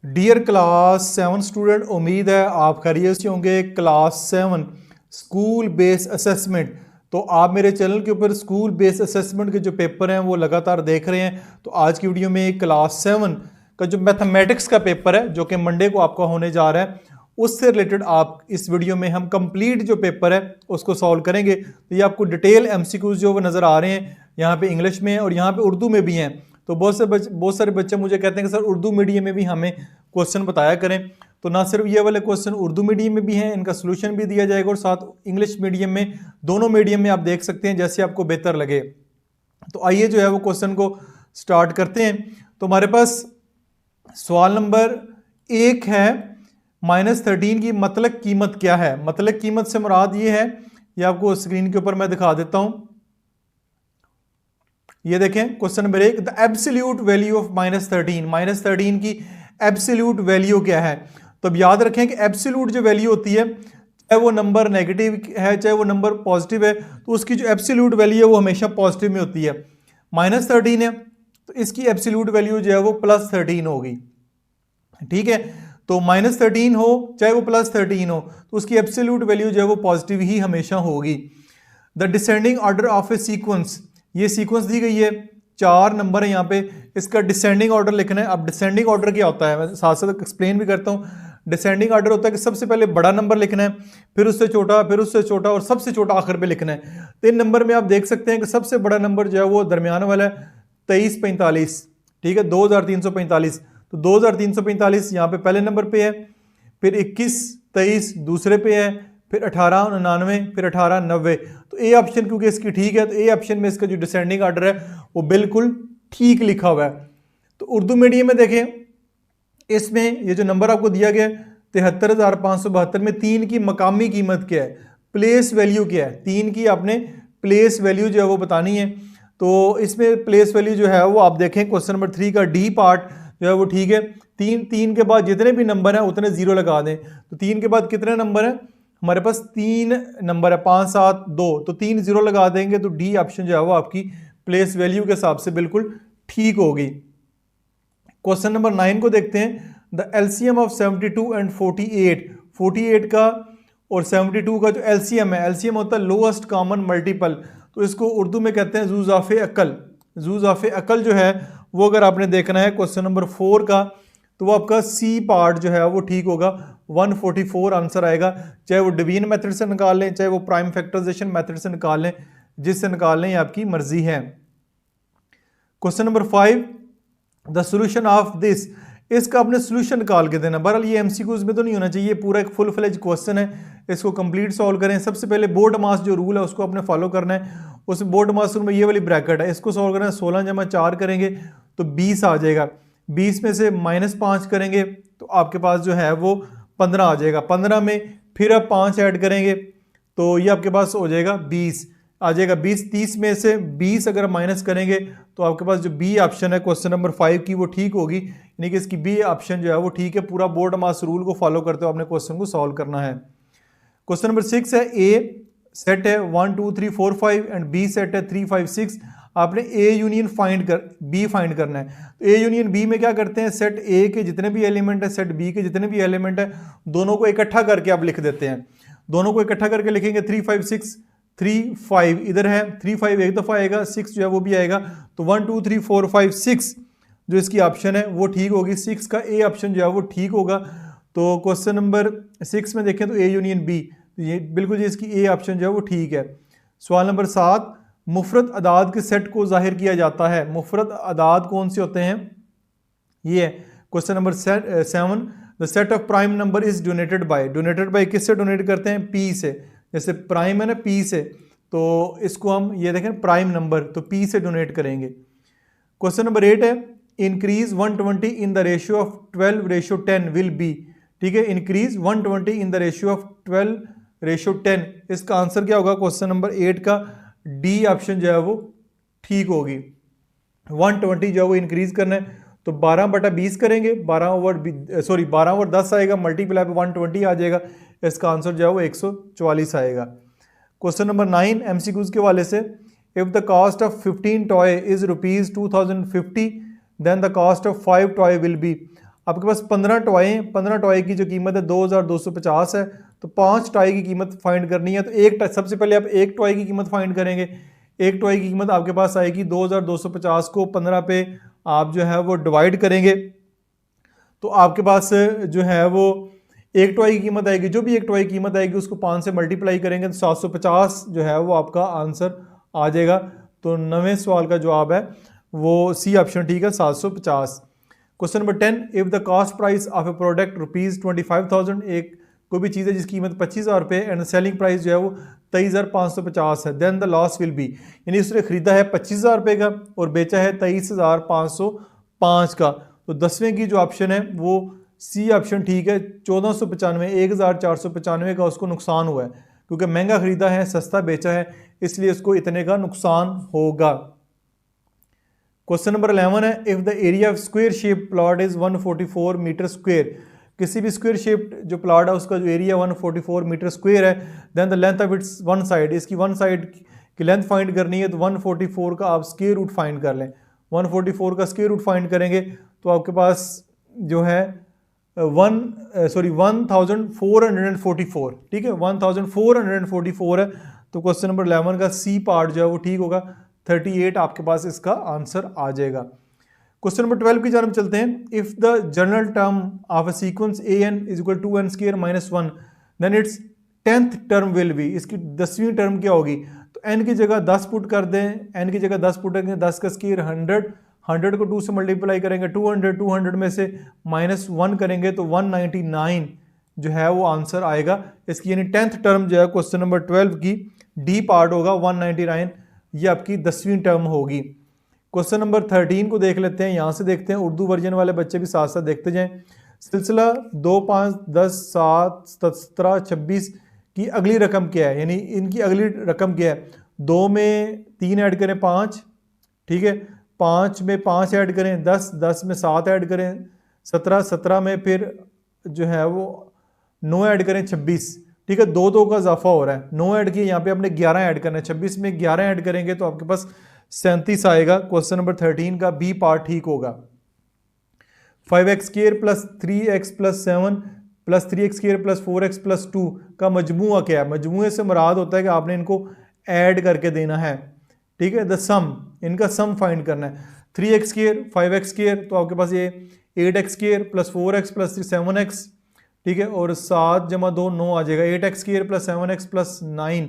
Dear class 7 student, उम्मीद है आप खैरियत से होंगे। क्लास 7 स्कूल बेस्ड असेसमेंट, तो आप मेरे चैनल के ऊपर स्कूल बेस्ड असेसमेंट के जो पेपर हैं वो लगातार देख रहे हैं। तो आज की वीडियो में क्लास 7 का जो मैथमेटिक्स का पेपर है जो कि मंडे को आपका होने जा रहा है, उससे रिलेटेड आप इस वीडियो में हम कंप्लीट जो पेपर है उसको सॉल्व करेंगे। तो ये आपको डिटेल एमसीक्यूज जो वो नज़र आ रहे हैं, यहाँ पे इंग्लिश में और यहाँ पे उर्दू में भी हैं। तो बहुत सारे बच्चे मुझे कहते हैं कि सर उर्दू मीडियम में भी हमें क्वेश्चन बताया करें। तो ना सिर्फ ये वाले क्वेश्चन उर्दू मीडियम में भी हैं, इनका सोल्यूशन भी दिया जाएगा और साथ इंग्लिश मीडियम में, दोनों मीडियम में आप देख सकते हैं जैसे आपको बेहतर लगे। तो आइए जो है वो क्वेश्चन को स्टार्ट करते हैं। तो हमारे पास सवाल नंबर 1 है, -13 की मतलब कीमत क्या है। मतलब कीमत से मुराद ये है, ये आपको स्क्रीन के ऊपर मैं दिखा देता हूं। ये देखें question number 1, the absolute value of -13 की एब्सोल्यूट वैल्यू क्या है। तो अब याद रखें कि एब्सोल्यूट जो वैल्यू होती है, चाहे वो नंबर नेगेटिव है चाहे वो नंबर पॉजिटिव है, तो उसकी जो एब्सोल्यूट वैल्यू है वो हमेशा पॉजिटिव में होती है। -13 है तो इसकी एब्सोल्यूट वैल्यू जो है वो +13 होगी। ठीक है, तो -13 हो चाहे वो +13 हो तो उसकी एब्सोल्यूट वैल्यू जो है वो पॉजिटिव ही हमेशा होगी। The descending order of A sequence, ये सीक्वेंस दी गई है, 4 नंबर है यहाँ पे, इसका डिसेंडिंग ऑर्डर लिखना है। अब डिसेंडिंग ऑर्डर क्या होता है मैं साथ साथ एक्सप्लेन भी करता हूँ। डिसेंडिंग ऑर्डर होता है कि सबसे पहले बड़ा नंबर लिखना है, फिर उससे छोटा, फिर उससे छोटा और सबसे छोटा आखिर पे लिखना है। 3 नंबर में आप देख सकते हैं कि सबसे बड़ा नंबर जो है वो दरमियान वाला है, 2345। ठीक है, 2345। तो 2345 यहाँ पे पहले नंबर पे है, फिर 2123 दूसरे पे है, फिर 1899, फिर 1890। तो ए ऑप्शन क्योंकि इसकी ठीक है, तो ए ऑप्शन में इसका जो डिसेंडिंग ऑर्डर है वो बिल्कुल ठीक लिखा हुआ है। तो उर्दू मीडियम में देखें, इसमें ये जो नंबर आपको दिया गया 73,572 में 3 की मकामी कीमत क्या है, प्लेस वैल्यू क्या है। 3 की आपने प्लेस वैल्यू जो है वो बतानी है। तो इसमें प्लेस वैल्यू जो है वो आप देखें क्वेश्चन नंबर 3 का डी पार्ट जो है वो ठीक है। 3 के बाद जितने भी नंबर हैं उतने 0 लगा दें। तो 3 के बाद कितने नंबर हैं हमारे पास, 3 नंबर है, 5 7 2, तो 3 0 लगा देंगे तो डी ऑप्शन जो है वो आपकी प्लेस वैल्यू के हिसाब से बिल्कुल ठीक होगी। क्वेश्चन नंबर 9 को देखते हैं, द एलसीएम ऑफ 72 एंड 48 का और 72 का जो एलसीएम है, एलसीएम होता है लोएस्ट कॉमन मल्टीपल, तो इसको उर्दू में कहते हैं जूज़ाफ़े अकल। जूज़ाफ़े अकल जो है वो अगर आपने देखना है क्वेश्चन नंबर 4 का, तो वो आपका सी पार्ट जो है वो ठीक होगा, 144 आंसर आएगा। चाहे वो डिवीजन मेथड से निकाल लें, चाहे वो प्राइम फैक्टराइजेशन मेथड से निकाल लें, जिससे निकाल लें ये आपकी मर्जी है। Question number 5, the solution of this, इसका आपने सोल्यूशन निकाल के देना। बहरहाल ये एमसीक्यूज में तो नहीं होना चाहिए, पूरा एक फुल फ्लेज क्वेश्चन है, इसको कंप्लीट सॉल्व करें। सबसे पहले बोर्ड मास जो रूल है उसको आपने फॉलो करना है। उस बोर्ड मास रूल में ये वाली ब्रैकेट है, इसको सॉल्व करना है। 16 जमा 4 करेंगे तो 20 आ जाएगा, 20 में से -5 करेंगे तो आपके पास जो है वो 15 आ जाएगा। 15 में फिर आप 5 ऐड करेंगे तो ये आपके पास हो जाएगा 20 आ जाएगा। 30 में से 20 अगर माइनस करेंगे तो आपके पास जो बी ऑप्शन है क्वेश्चन नंबर 5 की वो ठीक होगी, यानी कि इसकी बी ऑप्शन जो है वो ठीक है। पूरा बोर्ड मास रूल को फॉलो करते हुए आपने क्वेश्चन को सॉल्व करना है। क्वेश्चन नंबर 6 है, ए सेट है 1 2 3 4 5 एंड बी सेट है 3 5 6। आपने ए यूनियन बी फाइंड करना है। तो ए यूनियन बी में क्या करते हैं, सेट ए के जितने भी एलिमेंट है, सेट बी के जितने भी एलिमेंट है, दोनों को इकट्ठा करके आप लिख देते हैं। दोनों को इकट्ठा करके लिखेंगे 3 5 6, 3 5 इधर है, 3 5 एक दफ़ा आएगा, 6 जो है वो भी आएगा। तो 1 2 3 4 5 6 जो इसकी ऑप्शन है वो ठीक होगी। 6 का ए ऑप्शन जो है वो ठीक होगा। तो क्वेश्चन नंबर 6 में देखें तो ए यूनियन बी, तो ये बिल्कुल जी इसकी ए ऑप्शन जो है वो ठीक है। सवाल नंबर 7, मुफरत अदाद के सेट को जाहिर किया जाता है। मुफरत अदाद कौन से होते हैं, ये है question number 7, the set of prime number is donated bye किससे डोनेट करते हैं, पी से। जैसे प्राइम है ना पी से, तो इसको हम ये देखें प्राइम नंबर, तो पी से डोनेट करेंगे। क्वेश्चन नंबर 8 है, increase 120 in the ratio of 12:10 will be. ठीक है, increase 120 in the ratio of 12:10, इसका आंसर क्या होगा क्वेश्चन नंबर 8 का, डी ऑप्शन जो है वो ठीक होगी। 120 जो है वो इंक्रीज करना है, तो 12/20 करेंगे, 12/10 आएगा, मल्टीप्लाई पे 120 आ जाएगा, इसका आंसर जो है वो 144 आएगा। क्वेश्चन नंबर 9 एमसीक्यूज के वाले से, if the cost of 15 toy is ₹2050 then the cost of 5 toy will be. आपके पास 15 टॉय हैं, 15 टॉय की जो कीमत है 2250 है, तो 5 टॉय की कीमत फाइंड करनी है। तो एक सबसे पहले आप एक टॉय की कीमत फाइंड करेंगे। एक टॉय की कीमत आपके पास आएगी 2250 को 15 पे आप जो है वो डिवाइड करेंगे, तो आपके पास जो है वो एक टॉय की कीमत आएगी, जो भी एक टॉय की कीमत आएगी उसको 5 से मल्टीप्लाई करेंगे तो 750 जो है वो आपका आंसर आ जाएगा। तो 9वें सवाल का जवाब है वो सी ऑप्शन ठीक है, 750। Question number 10, if the cost price of A product ₹25,000, एक कोई भी चीज़ है जिसकी कीमत 25,000 रुपये एंड सेलिंग प्राइस जो है वो 23,550 है, then the loss will be, यानी उसने खरीदा है 25,000 रुपये का और बेचा है 23,505 का। तो 10वें की जो ऑप्शन है वो सी ऑप्शन ठीक है, 1495, 1495 का उसको नुकसान हुआ है, क्योंकि महंगा खरीदा है सस्ता बेचा है, इसलिए उसको इतने का नुकसान होगा। क्वेश्चन नंबर 11 है, if the area of square shape plot is 144 metre square, किसी भी स्क्वायर शेप जो प्लॉट है उसका जो एरिया 144 मीटर स्क्वायर है, then the length of its one side, इसकी वन साइड की लेंथ फाइंड करनी है, तो 144 का आप स्क्वायर रूट फाइंड कर लें। 144 का स्क्वायर रूट फाइंड करेंगे तो आपके पास जो है 1444, ठीक है, 1444 है। तो क्वेश्चन नंबर 11 का सी पार्ट जो है वो ठीक होगा, 38 आपके पास इसका आंसर आ जाएगा। क्वेश्चन नंबर 12 की जानब चलते हैं। If the general term of a sequence A N is equal to n square minus 1, then it's 10th term will be, इसकी 10वीं टर्म क्या होगी? तो n की जगह 10 पुट कर दें, n की जगह 10 पुट करेंगे, 10 का स्क्वायर 100, 100 को 2 से मल्टीप्लाई करेंगे 200, 200 में से -1 करेंगे तो 199 जो है वो आंसर आएगा इसकी, यानी 10th टर्म जो है क्वेश्चन नंबर 12 की डी पार्ट होगा 199, ये आपकी 10वीं टर्म होगी। क्वेश्चन नंबर 13 को देख लेते हैं, यहाँ से देखते हैं, उर्दू वर्जन वाले बच्चे भी साथ साथ देखते जाएं। सिलसिला 2, 5, 10, 7, 17, 26 की अगली रकम क्या है, यानी इनकी अगली रकम क्या है? 2 में 3 ऐड करें 5, ठीक है, 5 में 5 ऐड करें 10, 10 में 7 ऐड करें 17, 17 में फिर जो है वो 9 ऐड करें 26, ठीक है, 2 का इजाफा हो रहा है, 9 ऐड किए, यहाँ पे आपने 11 ऐड करना है, 26 में 11 ऐड करेंगे तो आपके पास 37 आएगा। क्वेश्चन नंबर 13 का बी पार्ट ठीक होगा। 5x square plus 3x plus 7 plus 3x square plus 4x plus 2 का मजमूआ क्या है? मजमूए से मुराद होता है कि आपने इनको ऐड करके देना है, ठीक है, द सम, इनका सम फाइंड करना है। 3x स्क्वायर 5x स्क्वायर, तो आपके पास ये 8x square plus 4x plus 7x, ठीक है, और 7 जमा 2 9 आ जाएगा, 8x square plus 7x plus 9।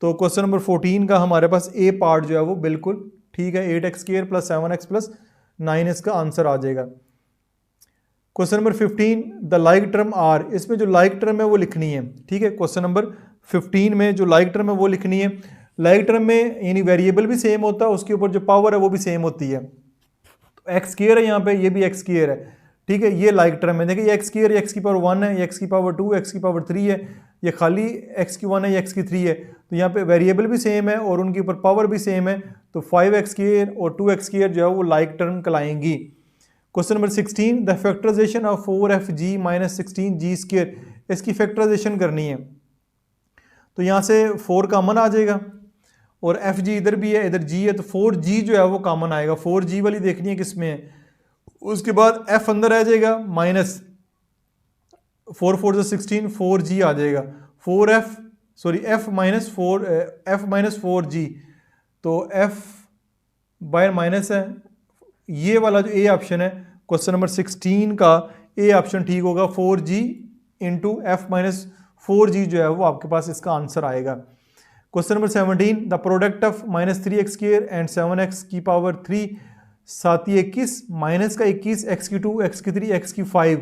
तो क्वेश्चन नंबर 14 का हमारे पास ए पार्ट जो है वो बिल्कुल ठीक है, 8x square plus 7x plus 9 इसका आंसर आ जाएगा। Question number 15, the like terms are, इसमें जो लाइक टर्म है वो लिखनी है, ठीक है, क्वेश्चन नंबर 15 में जो लाइक टर्म है वो लिखनी है। लाइक टर्म में यानी वेरिएबल भी सेम होता है, उसके ऊपर जो पावर है वो भी सेम होती है। तो एक्स स्क्वायर है यहाँ पे, ये भी एक्स स्क्वायर है, ठीक है, ये लाइक टर्म है। देखिए एक्स स्क्वायर एक्स की पावर 1 है, एक्स की पावर 2, एक्स की पावर 3 है, ये खाली एक्स की 1 है, एक्स की 3 है, तो यहाँ पे वेरिएबल भी सेम है और उनके ऊपर पावर भी सेम है, तो 5x स्क्वायर और 2x स्क्वायर जो है वो लाइक टर्म कहलाएंगी। Question number 16, the factorization of 4fg minus 16g square, इसकी फैक्टराइजेशन करनी है, तो यहाँ से 4 कॉमन आ जाएगा और fg इधर भी है, इधर g है, तो 4g जो है वो कॉमन आएगा, 4g वाली देखनी है किसमें है। उसके बाद f अंदर आ जाएगा, माइनस 4 4 16, 4g आ जाएगा, f माइनस 4g, तो f बाय माइनस है, ये वाला जो ए ऑप्शन है क्वेश्चन नंबर 16 का ए ऑप्शन ठीक होगा, 4g into F minus 4g जो है वो आपके पास इसका आंसर आएगा। Question number 17, the product of -3x square and 7x की पावर 3 साथ ही 21 माइनस का 21 x की 2 x की 3 x की 5,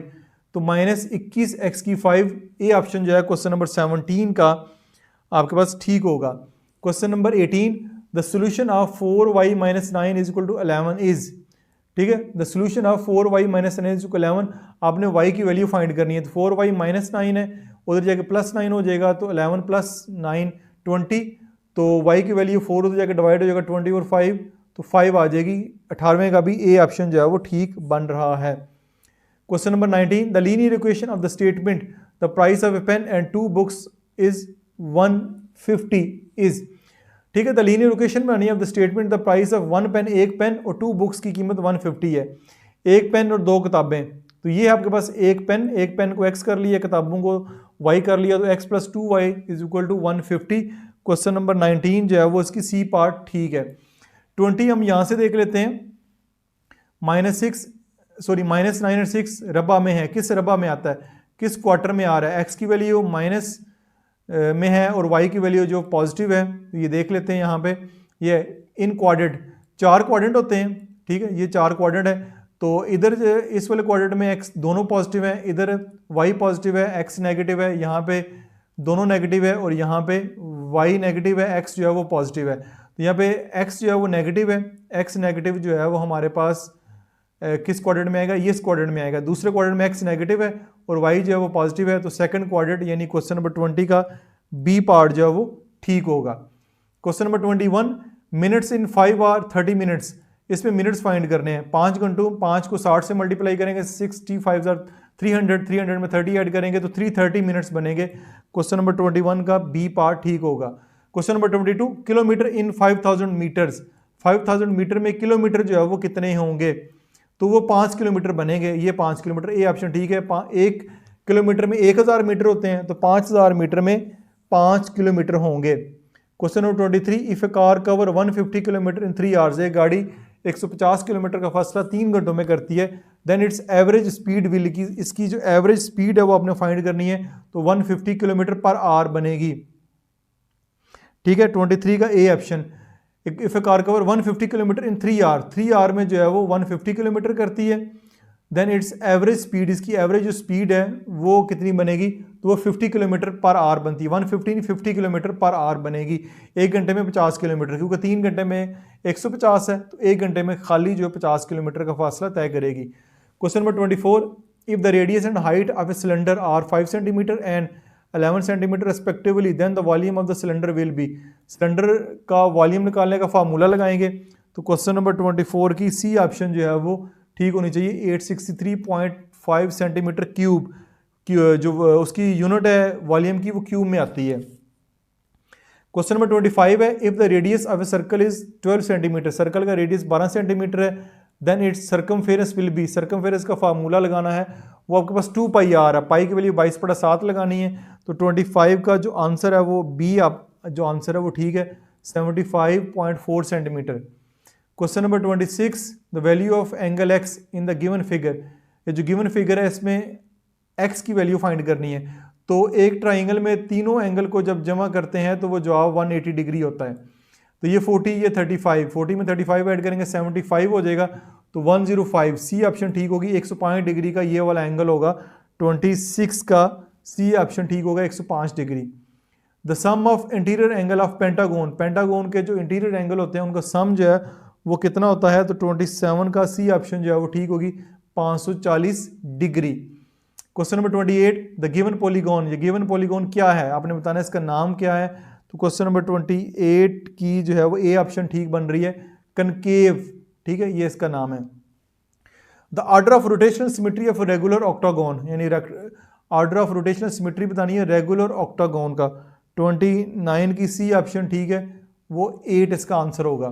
तो -21 x की 5 ए ऑप्शन जो है क्वेश्चन नंबर 17 का आपके पास ठीक होगा। Question number 18, the solution of 4y minus 9 is equal to 11 is, ठीक है, the solution of 4y minus 9 is equal 11, आपने y की वैल्यू फाइंड करनी है, तो 4y माइनस 9 है, उधर जाके प्लस 9 हो जाएगा, तो 11 प्लस 9 20, तो y की वैल्यू 4 उधर जाके डिवाइड हो जाएगा 20 और 5, तो 5 आ जाएगी। 18वें का भी ए ऑप्शन जो है वो ठीक बन रहा है। Question number 19, the linear equation of the statement the price of a pen and 2 books is 150 is, ठीक है, द लीनियर इक्वेशन में of the statement the price of 1 pen, एक पेन और 2 बुक्स की कीमत 150 है, एक पेन और 2 किताबें, तो ये आपके पास एक पेन को x कर लिया, किताबों को y कर लिया, तो x + 2y is equal to 150। Question number 19 जो है वो इसकी सी पार्ट ठीक है। 20 हम यहाँ से देख लेते हैं, -9 और 6 रबा में है। किस रबा में आता है, किस क्वार्टर में आ रहा है? x की वैल्यू माइनस में है और y की वैल्यू जो पॉजिटिव है, तो ये देख लेते हैं यहाँ पे। ये इन क्वाड्रेंट, 4 क्वाड्रेंट होते हैं, ठीक है, ये 4 क्वाड्रेंट है। तो इधर इस वाले क्वाड्रेंट में x दोनों पॉजिटिव है, इधर y पॉजिटिव है, x नेगेटिव है, यहाँ पे दोनों नेगेटिव है, और यहाँ पे y नेगेटिव है, x जो है वो पॉजिटिव है। तो यहाँ पे x जो है वो नेगेटिव है, x नेगेटिव जो है वो हमारे पास किस क्वाड्रेंट में आएगा? ये इस क्वाड्रेंट में आएगा। दूसरे क्वाड्रेंट में x नेगेटिव है और y जो है वो पॉजिटिव है, तो सेकंड क्वाड्रेंट यानी क्वेश्चन नंबर 20 का बी पार्ट जो है वो ठीक होगा। Question number 21, minutes in 5 hour 30 minutes, इसमें मिनट्स फाइंड करने हैं। 5 घंटों, 5 को 60 से मल्टीप्लाई करेंगे, 65 300, 300 में 30 ऐड करेंगे तो 330 मिनट्स बनेंगे। क्वेश्चन नंबर 21 का बी पार्ट ठीक होगा। Question number 22, kilometre in 5000 metres, 5000 metre में किलोमीटर जो है वो कितने होंगे? तो वो 5 किलोमीटर बनेंगे, ये 5 किलोमीटर, ए ऑप्शन ठीक है। 1 किलोमीटर में 1000 मीटर होते हैं, तो 5000 मीटर में 5 किलोमीटर होंगे। Question number 23, if a car cover 150 kilometre in 3 hours, एक गाड़ी 150 किलोमीटर का फासला 3 घंटों में करती है, then its average speed will की, इसकी जो एवरेज स्पीड है वो आपने फाइंड करनी है, तो 150 किलोमीटर पर आवर बनेगी। ठीक है, 23 का A option. If a car cover 150 kilometre in 3 hour, 3 hour में जो है वो 150 किलोमीटर करती है, देन इट्स एवरेज स्पीड, इसकी एवरेज जो स्पीड है वो कितनी बनेगी? तो वो 50 किलोमीटर पर आवर बनती है। 150 किलोमीटर पर आवर बनेगी। 1 घंटे में 50 किलोमीटर, क्योंकि 3 घंटे में 150 है, तो 1 घंटे में खाली जो 50 किलोमीटर का फासला तय करेगी। Question number 24, if the radius and height of a cylinder are 5 centimetre and 11 centimetre respectively, then the volume of the cylinder will be. Cylinder का वॉल्यूम निकालने का फार्मूला लगाएंगे, तो क्वेश्चन नंबर 24 की सी ऑप्शन जो है वो ठीक होनी चाहिए। 863.5 सेंटीमीटर क्यूब जो उसकी यूनिट है वॉल्यूम की, वो क्यूब में आती है। क्वेश्चन नंबर 25 है, if the radius of a circle is 12 centimetre, circle का रेडियस 12 सेंटीमीटर है, then its circumference will be, circumference का फार्मूला लगाना है, वो आपके पास 2 पाई आर है, पाई की वैल्यू 22/7 लगानी है। तो 25 का जो आंसर है वो बी, आप जो आंसर है वो ठीक है, 75.4 centimetre. Question number 26, the value of angle x in the given figure, ये जो गिवन फिगर है इसमें एक्स की वैल्यू फाइंड करनी है। तो एक ट्राइंगल में तीनों एंगल को जब जमा करते हैं तो वो जवाब 180 डिग्री होता है। तो ये 40, ये 35, 40 में 35 ऐड करेंगे 75 हो जाएगा, तो 105, सी ऑप्शन ठीक होगी। 105 डिग्री का ये वाला एंगल होगा। 26 का सी ऑप्शन ठीक होगा, 105 degree. The sum of interior angle of pentagon, pentagon के जो इंटीरियर एंगल होते हैं उनका सम जो है वो कितना होता है? तो 27 का सी ऑप्शन जो है वो ठीक होगी, 540 degree. Question number 28, the given polygon, ये गिवन पॉलीगॉन क्या है आपने बताना है, इसका नाम क्या है? तो क्वेश्चन नंबर 28 की जो है वो ए ऑप्शन ठीक बन रही है, कनकेव, ठीक है, ये इसका नाम है। The order of rotational symmetry of regular octagon, यानी ऑर्डर ऑफ रोटेशनल सिमेट्री बतानी है रेगुलर ऑक्टागोन का। 29 की सी ऑप्शन ठीक है, वो 8 इसका आंसर होगा।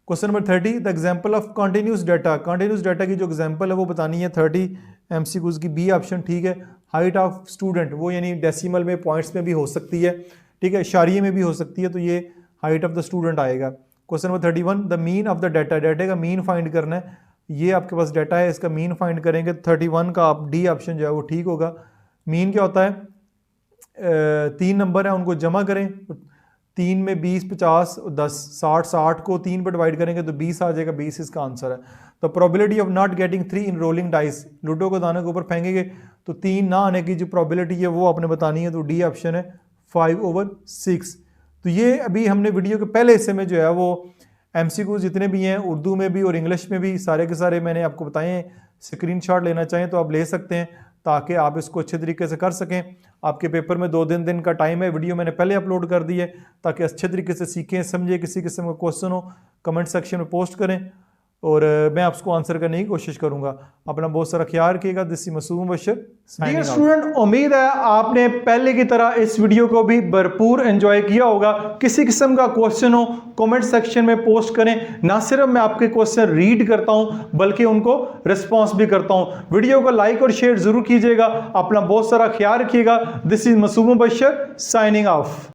Question number 30, the example of continuous data, continuous data की जो एग्जाम्पल है वो बतानी है। 30 MCQs की बी ऑप्शन ठीक है। हाइट ऑफ स्टूडेंट, वो यानी डेसिमल में, पॉइंट्स में भी हो सकती है, ठीक है, इशारिये में भी हो सकती है, तो ये हाइट ऑफ द स्टूडेंट आएगा। Question number 31, the mean of the data, data का मीन फाइंड करना है। ये आपके पास डाटा है, इसका मीन फाइंड करेंगे। 31 का आप डी ऑप्शन जो है वो ठीक होगा। मीन क्या होता है? 3 नंबर है, उनको जमा करें, 3 में 20, 50, 10, 60, 60 को 3 पर डिवाइड करेंगे तो 20 आ जाएगा, 20 इसका आंसर है। तो probability of not getting 3 in rolling dice, ludo को दाने के ऊपर फेंकेंगे तो 3 ना आने की जो प्रोबेबिलिटी है वो आपने बतानी है, तो डी ऑप्शन है 5/6। तो ये अभी हमने वीडियो के पहले हिस्से में जो है वो MCQ जितने भी हैं उर्दू में भी और इंग्लिश में भी सारे के सारे मैंने आपको बताए हैं। स्क्रीनशॉट लेना चाहें तो आप ले सकते हैं ताकि आप इसको अच्छे तरीके से कर सकें। आपके पेपर में 2 दिन का टाइम है, वीडियो मैंने पहले अपलोड कर दी है ताकि अच्छे तरीके से सीखें, समझें। किसी किस्म का क्वेश्चन हो कमेंट सेक्शन में पोस्ट करें। और मैं आपको आंसर करने की कोशिश करूंगा। अपना बहुत सारा ख्याल रखिएगा। दिस इज मासूम मुबश्शिर। डियर स्टूडेंट, उम्मीद है आपने पहले की तरह इस वीडियो को भी भरपूर एंजॉय किया होगा। किसी किस्म का क्वेश्चन हो कमेंट सेक्शन में पोस्ट करें। ना सिर्फ मैं आपके क्वेश्चन रीड करता हूं बल्कि उनको रिस्पॉन्स भी करता हूं। वीडियो को लाइक और शेयर जरूर कीजिएगा। अपना बहुत सारा ख्याल रखिएगा। दिस इज मासूम मुबश्शिर साइनिंग ऑफ।